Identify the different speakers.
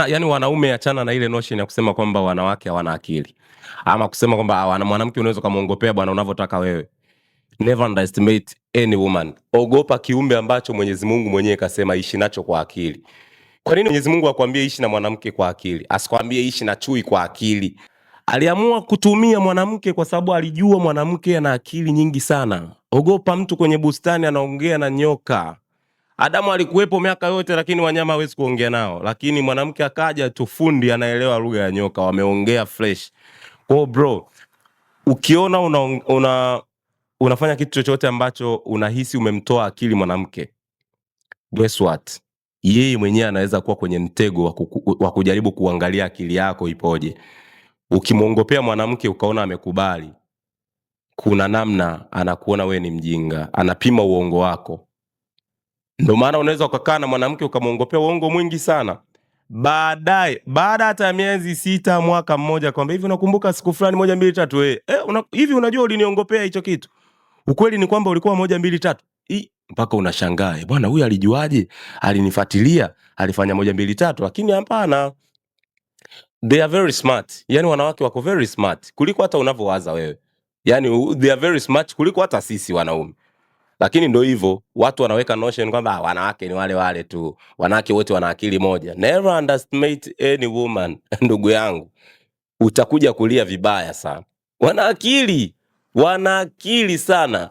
Speaker 1: Yani wanaume, achana na ile notion ya kusema kwamba wanawake hawana akili, ama kusema kwamba mwanamke unaweza kumuongopea bwana unavyotaka wewe. Never underestimate any woman. Ogopa kiumbe ambacho Mwenyezi Mungu mwenyewe kasema ishi nacho kwa akili. Kwa nini Mwenyezi Mungu akwambie ishi na mwanamke kwa akili, asikwambie ishi na chui kwa akili? Aliamua kutumia mwanamke kwa sababu alijua mwanamke ana akili nyingi sana. Ogopa mtu kwenye bustani anaongea na nyoka. Adamu alikuwepo miaka yote, lakini wanyama hawezi kuongea nao, lakini mwanamke akaja tu, fundi anaelewa lugha ya nyoka, wameongea fresh. Kwa bro, ukiona unafanya kitu chochote ambacho unahisi umemtoa akili mwanamke, guess what, yeye mwenyewe anaweza kuwa kwenye mtego wa kujaribu kuangalia akili yako ipoje. Ukimwongopea mwanamke ukaona amekubali, kuna namna anakuona we ni mjinga, anapima uongo wako. Ndio maana unaweza ukakaa na mwanamke ukamwongopea uongo mwingi sana, baadaye baada hata miezi 6, mwaka mmoja, kwamba hivi unakumbuka siku fulani 1 2 3 hivi unajua uliniongopea hicho kitu? Ukweli ni kwamba ulikuwa 1 2 3. Mpaka unashangaa, bwana huyu alijuaje? Alinifuatilia, alifanya 1 2 3. Lakini hapana, they are very smart. Yani wanawake wako very smart kuliko hata unavyowaza wewe. Yani they are very smart kuliko hata sisi wanaume. Lakini ndio hivyo, watu wanaweka notion kwamba wanawake ni wale wale tu, wanawake wote wana akili moja. Never underestimate any woman. Ndugu yangu, utakuja kulia vibaya sana. Wana akili sana.